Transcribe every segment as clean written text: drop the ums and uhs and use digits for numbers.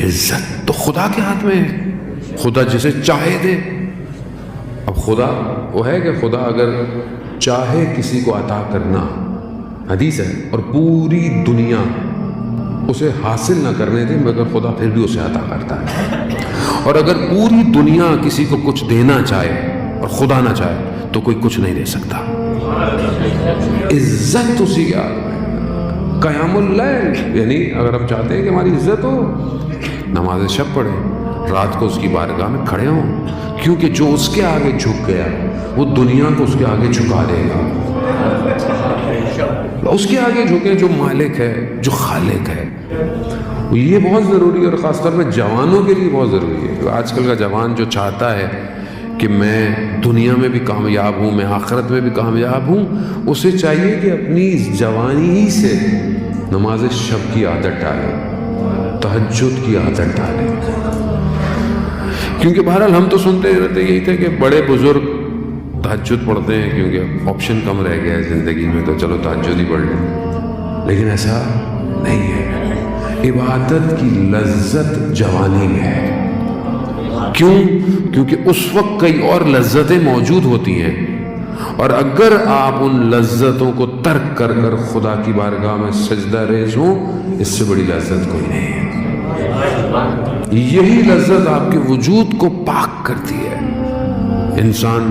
عزت تو خدا کے ہاتھ میں ہے، خدا جسے چاہے دے. اب خدا وہ ہے کہ خدا اگر چاہے کسی کو عطا کرنا، حدیث ہے، اور پوری دنیا اسے حاصل نہ کرنے دے مگر خدا پھر بھی اسے عطا کرتا ہے. اور اگر پوری دنیا کسی کو کچھ دینا چاہے اور خدا نہ چاہے تو کوئی کچھ نہیں دے سکتا. عزت اسی کے ہاتھ میں. قیام اللیل، یعنی اگر ہم چاہتے ہیں کہ ہماری عزت ہو، نماز شب پڑھیں، رات کو اس کی بارگاہ میں کھڑے ہوں، کیونکہ جو اس کے آگے جھک گیا وہ دنیا کو اس کے آگے جھکا دے گا. اس کے آگے جھکے جو مالک ہے، جو خالق ہے. یہ بہت ضروری ہے، اور خاص طور پہ جوانوں کے لیے بہت ضروری ہے. آج کل کا جوان جو چاہتا ہے کہ میں دنیا میں بھی کامیاب ہوں، میں آخرت میں بھی کامیاب ہوں، اسے چاہیے کہ اپنی جوانی ہی سے نماز شب کی عادت ڈالے، تہجد کی عادت ڈالے. کیونکہ بہرحال ہم تو سنتے رہتے یہی تھے کہ بڑے بزرگ تہجد پڑھتے ہیں کیونکہ آپشن کم رہ گیا ہے زندگی میں، تو چلو تہجد ہی پڑھ لیں. لیکن ایسا نہیں ہے. عبادت کی لذت جوانی میں ہے. کیوں؟ کیونکہ اس وقت کئی اور لذتیں موجود ہوتی ہیں، اور اگر آپ ان لذتوں کو ترک کر کر خدا کی بارگاہ میں سجدہ ریز ہوں، اس سے بڑی لذت کوئی نہیں ہے. یہی لذت آپ کے وجود کو پاک کرتی ہے. انسان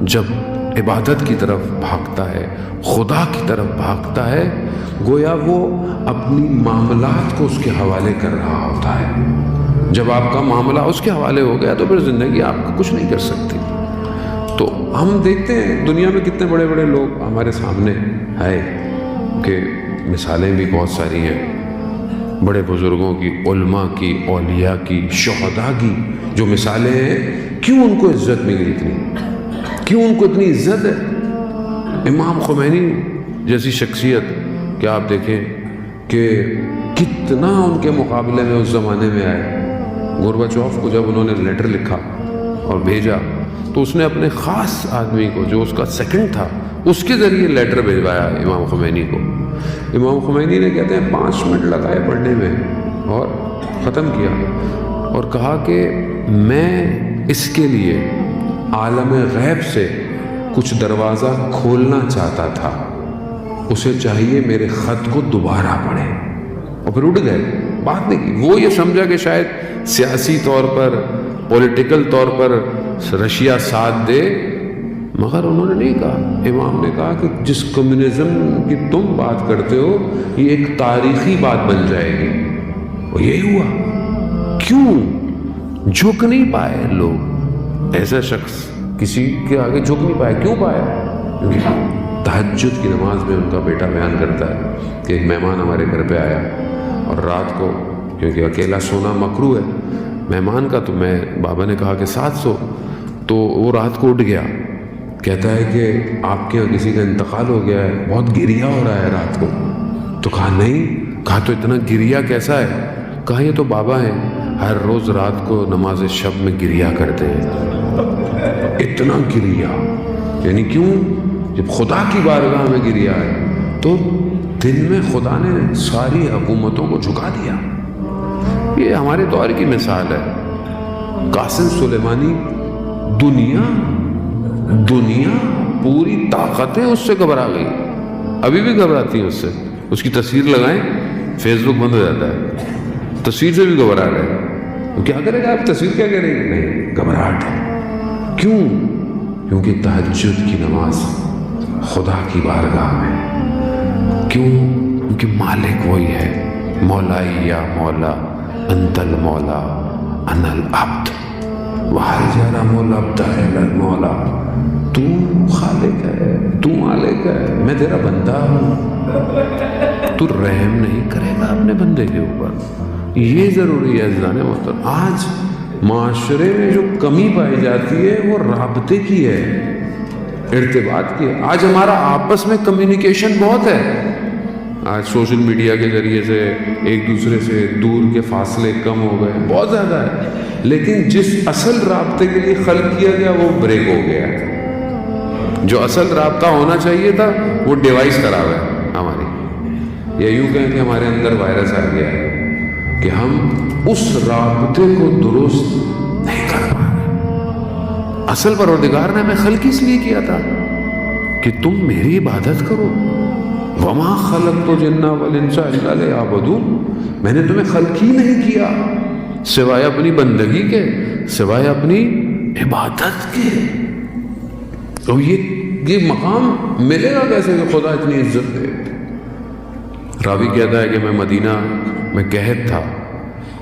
جب عبادت کی طرف بھاگتا ہے، خدا کی طرف بھاگتا ہے، گویا وہ اپنی معاملات کو اس کے حوالے کر رہا ہوتا ہے. جب آپ کا معاملہ اس کے حوالے ہو گیا تو پھر زندگی آپ کو کچھ نہیں کر سکتی. تو ہم دیکھتے ہیں دنیا میں کتنے بڑے بڑے لوگ ہمارے سامنے آئے کہ مثالیں بھی بہت ساری ہیں بڑے بزرگوں کی، علماء کی، اولیاء کی، شہداء کی جو مثالیں ہیں. کیوں ان کو عزت ملی اتنی؟ کیوں ان کو اتنی عزت ہے؟ امام خمینی جیسی شخصیت کہ آپ دیکھیں کہ کتنا ان کے مقابلے میں اس زمانے میں آئے. گورباچوف کو جب انہوں نے لیٹر لکھا اور بھیجا تو اس نے اپنے خاص آدمی کو جو اس کا سیکنڈ تھا اس کے ذریعے لیٹر بھیجوایا امام خمینی کو. امام خمینی نے کہتے ہیں 5 منٹ لگائے پڑھنے میں اور ختم کیا، اور کہا کہ میں اس کے لیے عالم غیب سے کچھ دروازہ کھولنا چاہتا تھا، اسے چاہیے میرے خط کو دوبارہ پڑھے. اور پھر اٹھ گئے، بات نہیں کی. وہ یہ سمجھا کہ شاید سیاسی طور پر، پولیٹیکل طور پر رشیا ساتھ دے، مگر انہوں نے نہیں کہا. امام نے کہا کہ جس کمیونزم کی تم بات کرتے ہو یہ ایک تاریخی بات بن جائے گی. اور یہی ہوا. کیوں جھک نہیں پائے لوگ؟ ایسا شخص کسی کے آگے جھک نہیں پائے. کیوں پائے؟ کیونکہ تہجد کی نماز میں ان کا بیٹا بیان کرتا ہے کہ ایک مہمان ہمارے گھر پہ آیا، اور رات کو کیونکہ اکیلا سونا مکروہ ہے مہمان کا، تو بابا نے کہا کہ ساتھ سو. تو وہ رات کو اٹھ گیا، کہتا ہے کہ آپ کے یہاں کسی کا انتقال ہو گیا ہے، بہت گریا ہو رہا ہے رات کو. تو کہا نہیں. کہا تو اتنا گریا کیسا ہے؟ کہا یہ تو بابا ہیں، ہر روز رات کو نماز شب میں گریا کرتے ہیں. اتنا گریا یعنی کیوں؟ جب خدا کی بارگاہ میں گریا ہے تو دن میں خدا نے ساری حکومتوں کو جھکا دیا. یہ ہمارے دور کی مثال ہے. قاسم سلیمانی دنیا پوری طاقتیں اس سے گھبرا گئی، ابھی بھی گھبراتی ہیں اس سے. اس کی تصویر لگائیں فیس بک بند ہو جاتا ہے، تصویر سے بھی گھبرا رہے. تو کیا کرے گا آپ؟ تصویر کیا کرے گی؟ نہیں، گھبراہٹ ہے. کیوں؟ کیونکہ تہجد کی نماز خدا کی بارگاہ میں. کیوں؟ کیونکہ مالک وہی ہے. مولائی یا مولا انت المولا انا العبد وحل جرم العبد الی المولا. تو خالق ہے، تو مالک ہے، میں تیرا بندہ ہوں. تو رحم نہیں کرے گا اپنے بندے کے اوپر. یہ ضروری ہے عزیزان محترم. آج معاشرے میں جو کمی پائی جاتی ہے وہ رابطے کی ہے، ارتباط کی ہے. آج ہمارا آپس میں کمیونیکیشن بہت ہے. آج سوشل میڈیا کے ذریعے سے ایک دوسرے سے دور کے فاصلے کم ہو گئے، بہت زیادہ ہے. لیکن جس اصل رابطے کے لیے خلق کیا گیا وہ بریک ہو گیا. جو اصل رابطہ ہونا چاہیے تھا وہ ڈیوائس خراب ہے ہماری، یا یوں کہیں کہ ہمارے اندر وائرس آ گیا ہے. کہ ہم اس رابطے کو درست نہیں کر پا رہے. اصل پروردگار نے ہمیں خلق اس لیے کیا تھا کہ تم میری عبادت کرو. وما خلقت الجن والانس الا لیعبدون. میں نے تمہیں خلق ہی نہیں کیا سوائے اپنی بندگی کے, سوائے اپنی عبادت کے. تو یہ مقام ملے گا کیسے کہ خدا اتنی عزت دے. راوی کہتا ہے کہ میں مدینہ میں قحط تھا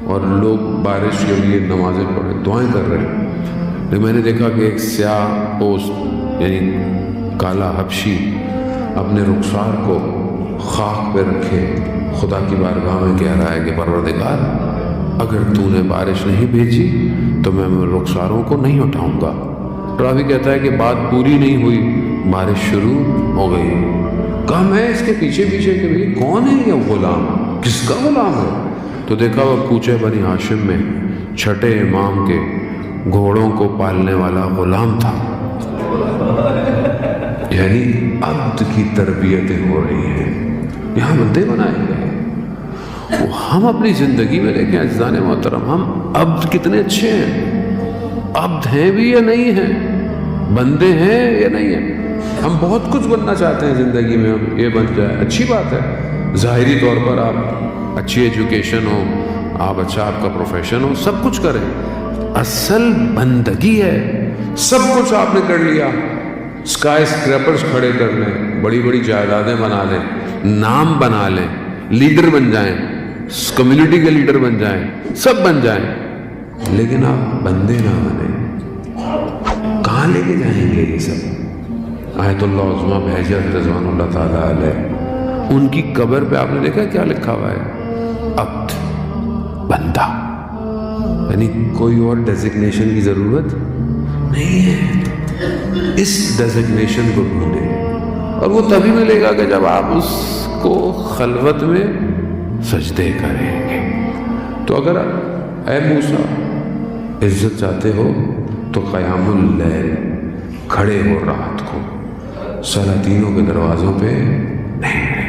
اور لوگ بارش کے لیے نمازیں پڑھ رہے, دعائیں کر رہے ہیں, لیکن میں نے دیکھا کہ ایک سیاہ پوست یعنی کالا حبشی اپنے رخسار کو خاک پہ رکھے خدا کی بارگاہ میں کہہ رہا ہے کہ پروردگار اگر تو نے بارش نہیں بھیجی تو میں رخساروں کو نہیں اٹھاؤں گا. راوی کہتا ہے کہ بات پوری نہیں ہوئی, بارش شروع ہو گئی. کہا میں اس کے پیچھے پیچھے کہ بھئی کون ہے یہ غلام, کس کا غلام ہے؟ تو دیکھا وہ کوچے بنی ہاشم میں چھٹے امام کے گھوڑوں کو پالنے والا غلام تھا. یعنی عبد کی تربیتیں ہو رہی ہیں, یہاں بندے بنائے گئے. ہم اپنی زندگی میں دیکھیں عزیزان محترم, ہم عبد کتنے اچھے ہیں. عبد ہیں بھی یا نہیں ہیں, بندے ہیں یا نہیں ہیں. ہم بہت کچھ بننا چاہتے ہیں زندگی میں, ہم یہ بن جائے اچھی بات ہے. ظاہری طور پر آپ اچھی ایجوکیشن ہو, آپ اچھا آپ کا پروفیشن ہو, سب کچھ کریں. اصل بندگی ہے. سب کچھ آپ نے کر لیا, اسکائی اسکریپرز کھڑے کر لیں, بڑی بڑی جائیدادیں بنا لیں, نام بنا لیں, لیڈر بن جائیں, کمیونٹی کے لیڈر بن جائیں, سب بن جائیں, لیکن آپ بندے نہ بنیں. کہاں لے کے جائیں گے یہ سب؟ آیت اللہ عظمیٰ بہجت رضوان اللہ تعالیٰ علیہ, ان کی قبر پہ آپ نے دیکھا کیا لکھا ہوا ہے؟ عبد, بندہ. یعنی کوئی اور ڈیزگنیشن کی ضرورت نہیں ہے. اس ڈیزگنیشن کو ڈھونڈیں, اور وہ تبھی ملے گا کہ جب آپ اس کو خلوت میں سجدے کریں گے. تو اگر اے موسیٰ عزت چاہتے ہو تو قیام اللیل, کھڑے ہو رات کو, سلاطینوں کے دروازوں پہ